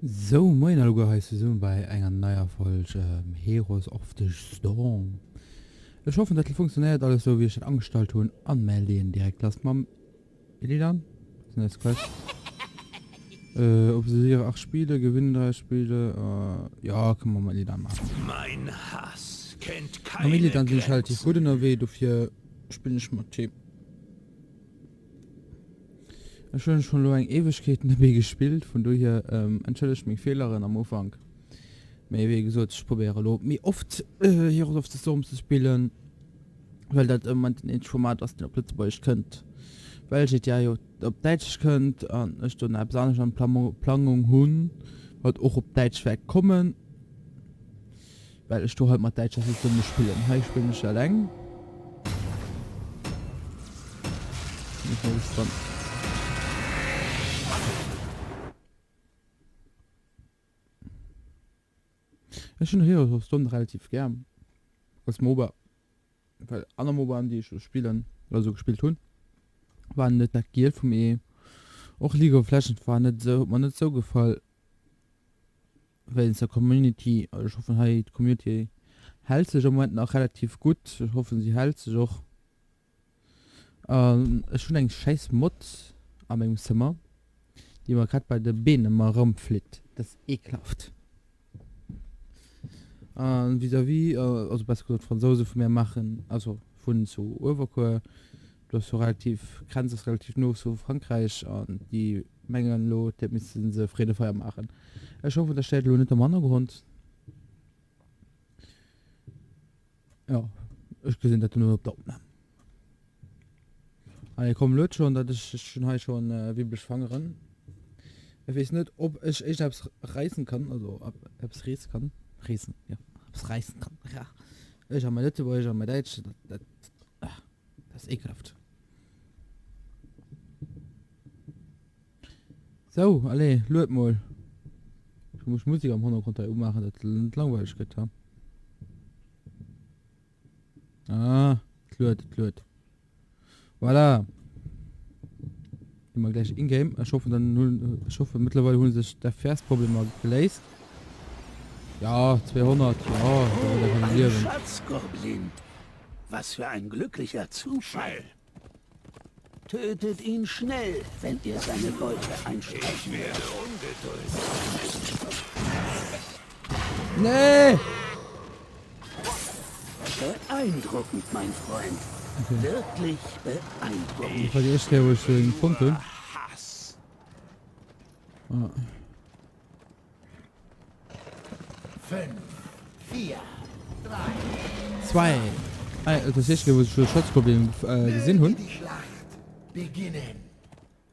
So, moin, hallo, heißt so bei einer neuer Folge Heroes of the Storm. Ich hoffe, das funktioniert alles so, wie ich es angestellt habe. Anmelden direkt. Lasst mal dann. Sind jetzt Quest. Observiere 8 Spiele, gewinnen 3 Spiele. Ja, können wir mal dann machen. Mein Hass kennt keine Familie, dann bin ich halt die Grenzen. gute NRW, dafür spiele ich mal Team. Ich habe schon lange Ewigkeiten dabei gespielt, von daher entschuldige ich mich Fehlerin am Anfang. Aber wie gesagt, ich probiere mir oft Heroes of the Storm zu spielen, weil das man ein Format aus den Blitzbeuch könnt. Weil ich ja auf Deutsch könnt, und ich dann eine besondere Planung hun, halt auch auf Deutsch wegkommen, weil ich halt mit Deutsch nicht spielen. Ich spiele nicht allein. Ich bin gespannt. Ich finde Heroes of the Storm relativ gern. Als MOBA. Weil andere MOBA, die ich so spielen, oder so gespielt habe, waren nicht das Geld von mir. Auch League of Legends war nicht so, mir nicht so gefallen. Weil es der Community, also ich hoffe, die Community hält sich im Moment noch relativ gut. Ich hoffe, sie hält sich auch. Ich schon ein scheiß Mod an meinem Zimmer, die man gerade bei der Beine mal rumfliegt. Das ist ekelhaft. Vis-à-vis, also besser gesagt Franzose von mir machen, also von zu Overcore, das so relativ, Grenze ist relativ nur zu Frankreich und die Mengen Lo, da müssen sie Friedefeuer machen. Ich hoffe, das steht nicht am Hintergrund. Ja, ich gesehen, dass du nur auf der Aufnahme. Ich komme Leute schon, dass ich schon wie beschwangeren. Ich weiß nicht, ob ich etwas reißen kann, also ob es reißen kann. Reißen, ja. Ob es reißen kann, ja. Ich habe mein Lützeburg, ich habe mein Deutsch, das ist ekelhaft. So, alle, Leute mal. Ich muss Musik am Hintergrund machen, das ist langweilig getan. Leute. Voilà. Immer gleich in-game. Ich hoffe, mittlerweile holen sich der Versproblem mal gelöst. Ja, 200. Ja, da wird er Ein verlieren. Schatzgoblin. Was für ein glücklicher Zufall. Tötet ihn schnell, wenn ihr seine Beute einstreichen werdet. Nee! Beeindruckend, mein Freund. Okay. Wirklich beeindruckend. Ich verliere echt, wo ich den Punkt bin. Hass. Ah. 5, 4, 3. 2. Das ist wo ich schon Schutzproblem gesehen habe. Die Schlacht beginnen.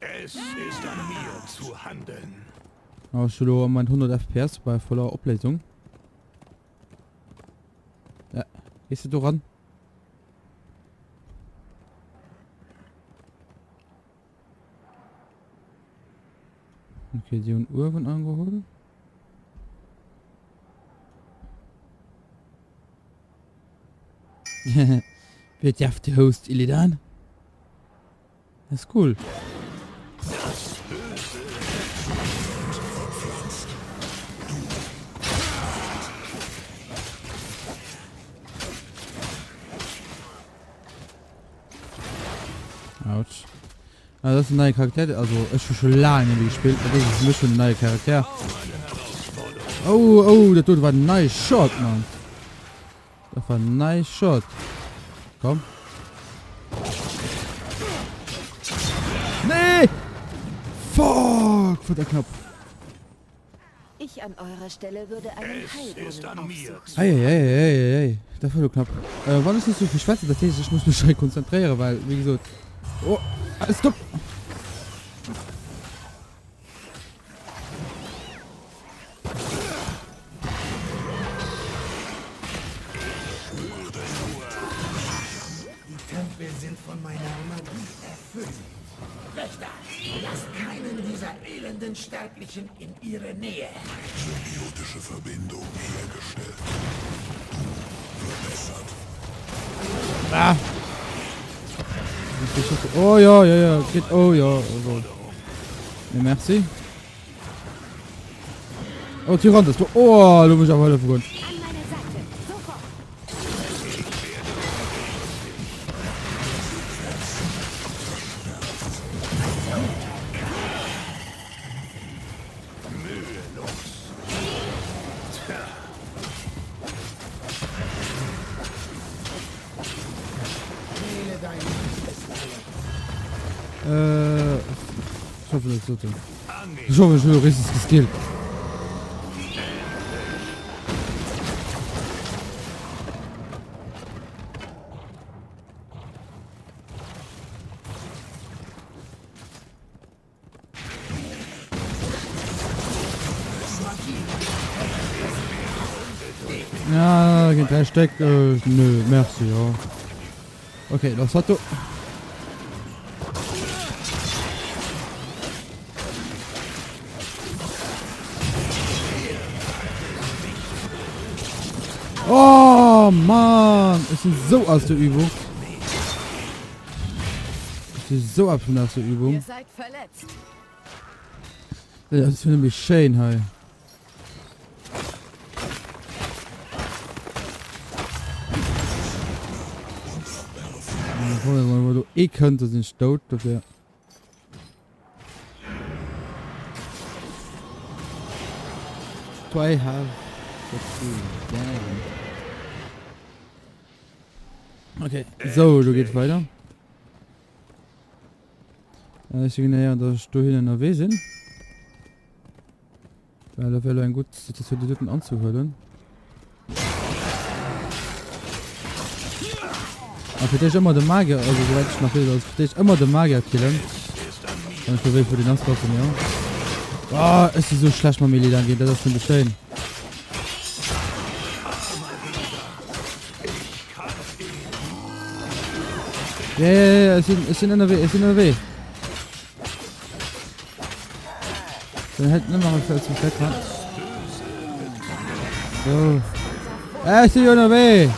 Es ist an mir zu handeln. Aber schon mein 100 FPS bei voller Ablesung. Ja, gehst du ran? Okay, die und Uhr von angeholt. Wird ja der Host Illidan? Das ist cool. Autsch. Also das ist ein neuer Charakter, also ich habe schon lange nicht gespielt, aber das ist für mich schon ein neuer Charakter. Oh, der Tod war ein nice Shot, Mann. Das war ein nice Shot. Komm. Nee! Fuck! Wird der knapp. Ich an eurer Stelle würde einen Es ist an Heilbrunnen mir. aufsuchen. Ey. Das war nur knapp. Wann ist nicht so viel Schwätze, das heißt, ich muss mich schnell konzentrieren, weil, wie gesagt... Oh, stopp! Die Tempel sind von meiner Magie erfüllt. Wächter, lasst keinen dieser elenden Sterblichen in ihre Nähe. Symbiotische Verbindung hergestellt. Verbessert. Ah! Oh ja, geht, oh ja. Also. Ja, merci. Oh, Tyrant ist. Oh, du bist auf alle Grund. An meine Seite. Sofort. Wähle dein Ich hoffe, das wird so. Ich hoffe, ich bin richtig geskillt. Ja, geht 3 Stück. Nö, merci, ja. Okay, das hat du. Oh Mann, es ist so aus der Übung. Es ist so ab von aus der Ihr Übung. seid verletzt. Das ist nämlich schön, hey. Weil du eh könntest den Staut, dass er. I have okay, so, du gehst weiter. Ich sehe näher, dass du hier in der W sind. Weil da wäre ein gut, das für die Dritten anzuhören. Aber für dich immer der Magier, also soweit ich noch will, also für dich immer der Magier killen. Dann ist der Weg für die Nassbossen, ja. Oh, es ist so schlecht, mal Melee dann geht, das ist schon bestellen. Ja, es sind in der W, Dann hätten wir mal für zum Fett. So. Es ist in der W.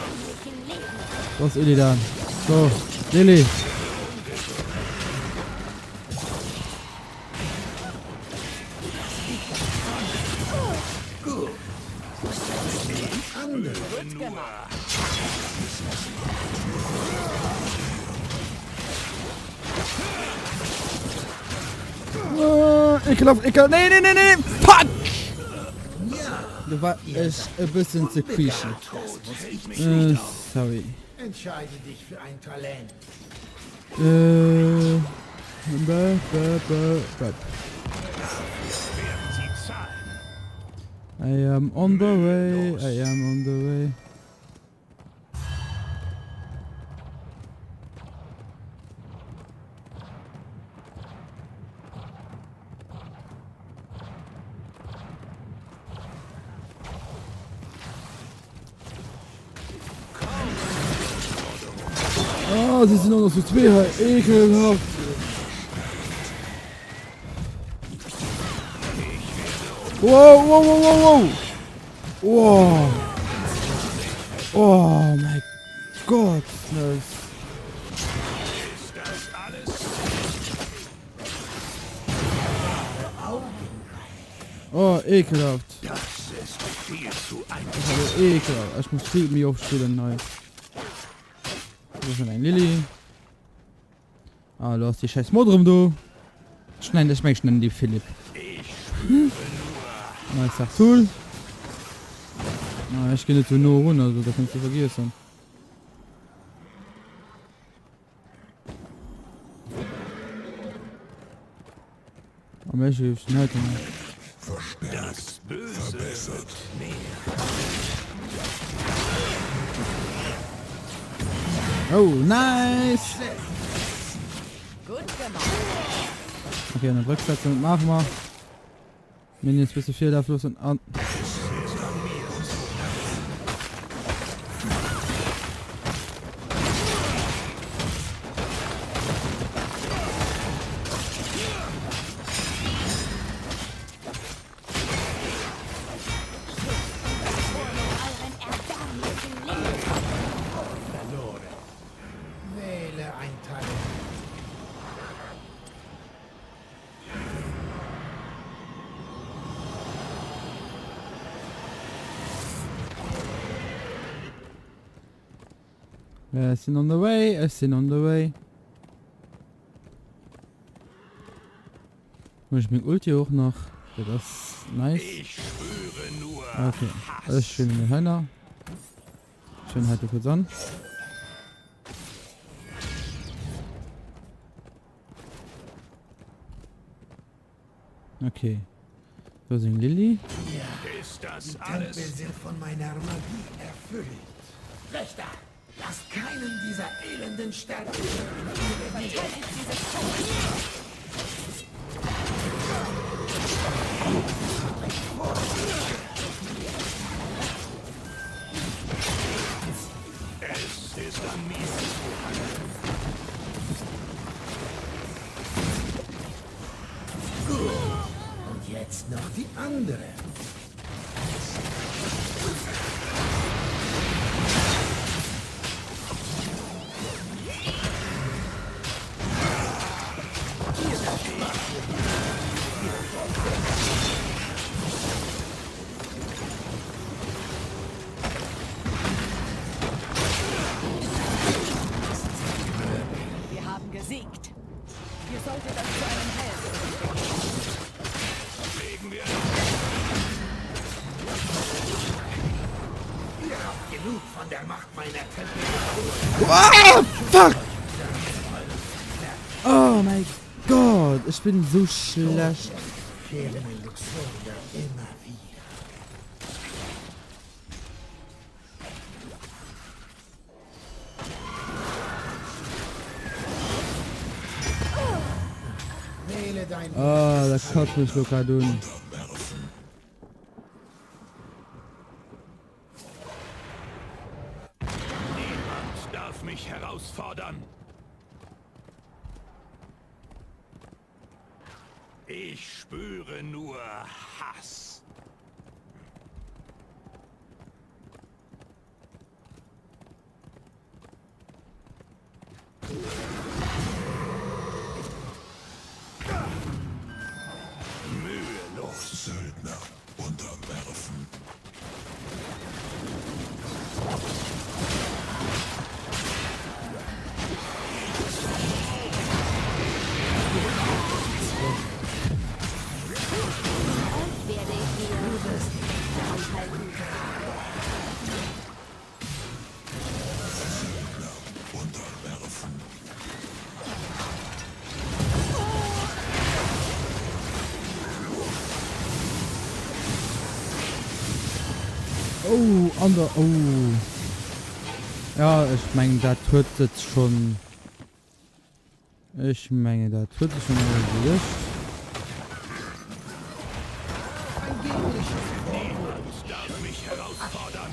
Was ist Illidan? So, Lilly. Ekelhaft, nee, fuck! Du war echt ein bisschen zu quietschen. Sorry. Entscheide dich für ein Talent. I am on the way. Oh, sie sind auch noch so zwei, ekelhaft. Wow. Wow. Oh mein Gott. Oh, ekelhaft. Das ist viel zu einfach. Das ist aber ekelhaft. Ich muss viel mich aufstellen, nein. Das ist ein Lilly. Ah, du hast die scheiß Mod rum, du. Schneiden das mal schnell die Philipp. Na, ich sag cool. Na, ich gehe nicht nur runter, also da kannst du vergessen. Aber ich schneide mal. Verstärkt. Verbessert. Oh, nice! Gut gemacht. Okay, eine Rückstation machen wir. Minions bis zu 4 da Fluss und an. Wähle ein Talent. Es sind on the way, es sind on the way. Muss ich mit Ulti auch noch. Ja, das ist nice. Ich spüre nur Okay, alles schön in den Hörner. Schön halt kurz an. Okay. So sind Lilly. Ist das Die Tempel alles? sind von meiner Magie erfüllt. Wächter, lasst keinen dieser elenden Sterblichen in ihre Nähe. Es ist an mir. Und jetzt noch die andere. Wir haben gesiegt. Ihr solltet das zu einem helfen. Legen wir Ihr habt genug von der Macht meiner Tempel. Ah, fuck! Oh mein Gott, ich bin so schlecht. Fehlen in Luxemburg immer wieder. Wähle dein Oh, da kotzt mich Lokadun. Niemand darf mich herausfordern. Ich spüre nur Hass. Mühelos. Söldner unterwerfen. Werde ich dir aushalten. Unterwerfen. Oh, oh. Ja, ich meine, da tut es schon. Ich meine, da tut es schon wirklich. Niemand darf mich herausfordern.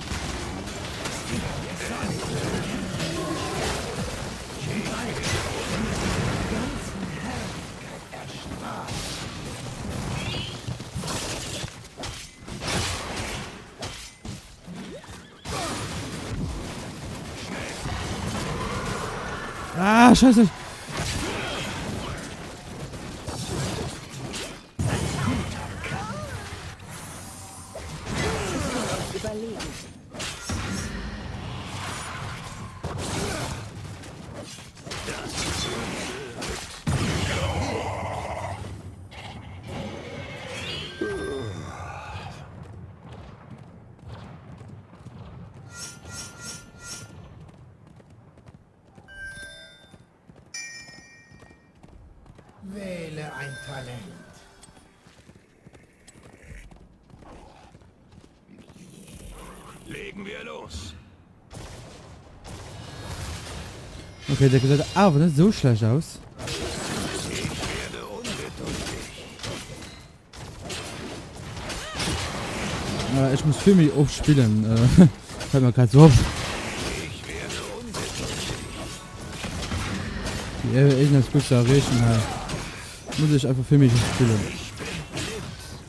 Ah, scheiße. Überlegen. Wähle ein Talent. Legen wir los. Okay, der gesagt, aber nicht so schlecht aus. Ich werde ungeduldig. Ich muss für mich aufspielen. Fällt mir gerade so auf. Ich werde ungeduldig. Die Egner ist gut zu erreichen. Muss ich einfach für mich aufspielen. Ich bin blind,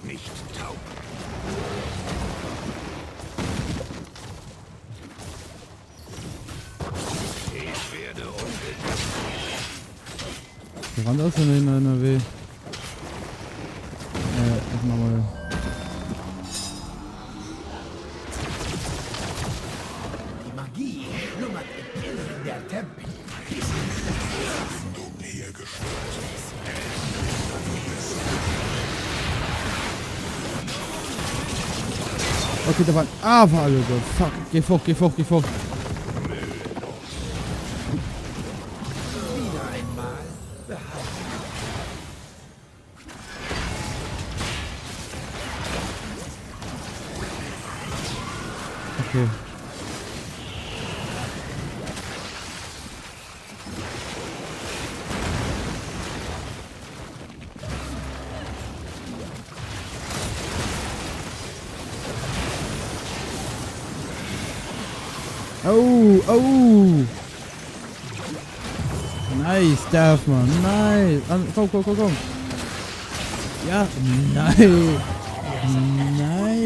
nicht taub. Ich werde ungeduldig. Der Rand aus in der NRW. Erstmal mal. Die Magie schlummert im Inneren Okay, da waren aber alle so. Fuck, geh fort, geh fort, geh fort. Wieder einmal behaupten. Okay. Oh, oh. Nice, darf man. Nice. Komm, komm, komm, komm. Ja, nice. Nice.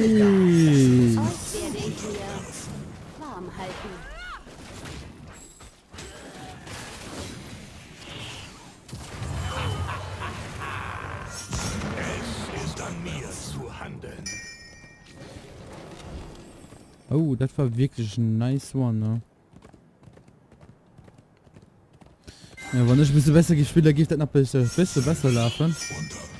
Euch werde ich hier warm halten. Es ist an mir zu handeln. Oh, das war wirklich ein nice one, ne? Ja, wenn ich ein bisschen besser gespielt habe, gibt das noch ein bisschen besser laufen. Unterwerfen.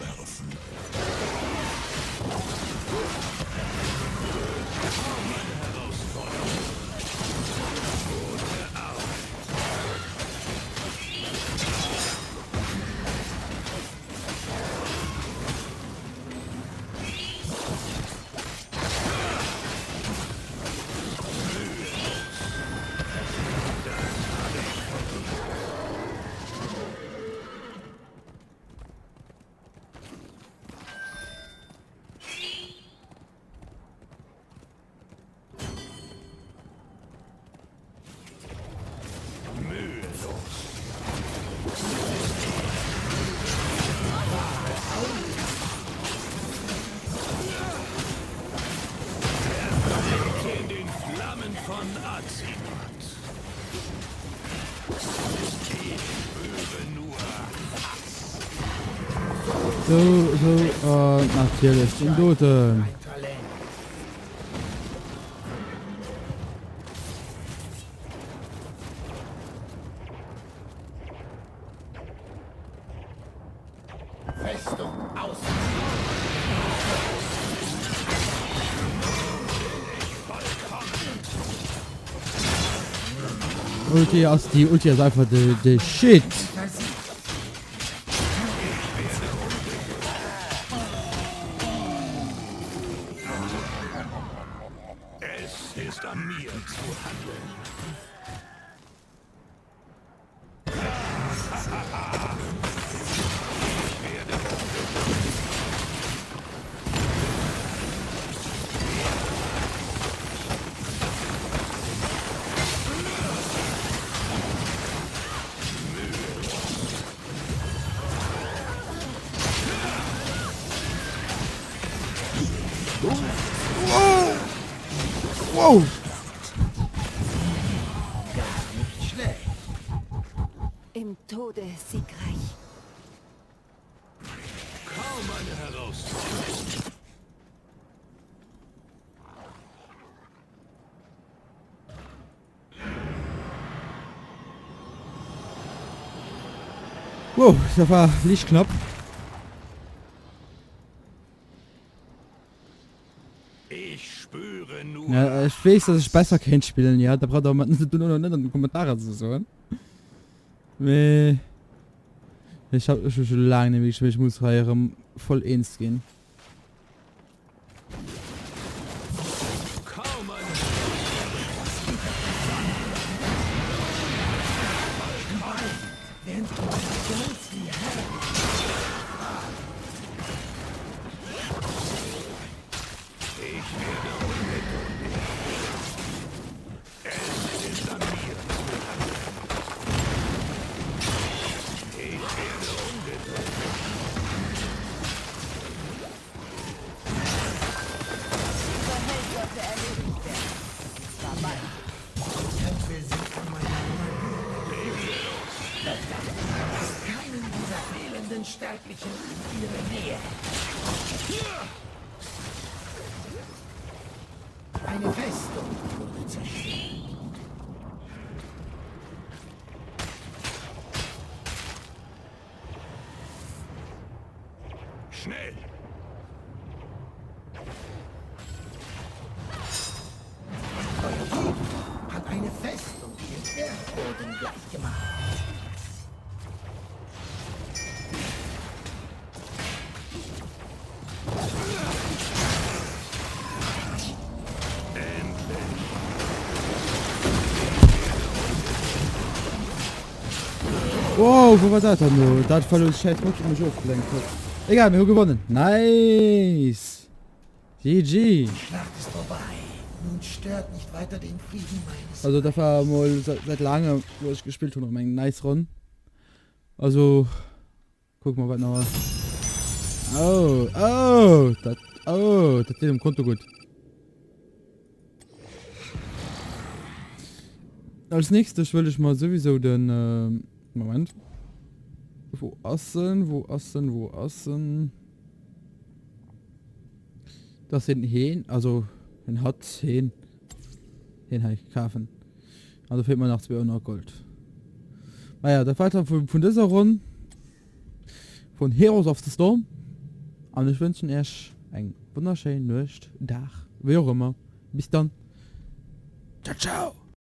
In den Flammen von Azimuth. Ich spüre nur Natürlich, den Toten. Ein Talent. Festung aus. Ulti aus die Ulti ist einfach der Shit. es ist an mir zu handeln. Wow. Nicht schlecht. Im Tode siegreich. Kaum eine Herausforderung. Wow, das war nicht knapp. Ich spüre nur. Ja, ich weiß, dass ich besser kann spielen, ja. Da braucht auch mal nicht in den Kommentaren zu sagen. Nee. Ich hab schon lange nicht mehr, ich muss voll ins gehen. Kaum eine Während du ganz wie Herr. Ich werde ungeduldig. Es ist an mir zu handeln. Ich werde ungeduldig. Unser Held sollte erledigt werden. Zwar bald. Kämpfe sie an meiner Nummer. Lass keinen dieser fehlenden Sterblichen in ihre Nähe. Eine Festung wurde zerstört. Schnell! beiden gleich gemacht. Wow, wo war das dann nur? Das verlust Scheiß mich aufgelenkt. Egal, wir haben gewonnen. Nice. GG. Die Schlacht ist vorbei. Nun stört nicht weiter den Frieden meines... Also das war mal seit langem, wo ich gespielt habe, noch mein nice Run. Also, guck mal was noch. Das steht im Konto gut. Als nächstes will ich mal sowieso den, Moment. Wo assen? Das sind Hähn, also ein hat Hähn. Den habe ich kaufen. Also fehlt mir noch 200 Gold. Naja, der Vater von dieser Runde von Heroes of the Storm. Und ich wünsche euch einen wunderschönen Nacht, Tag, wie auch immer. Bis dann. Ciao, ciao.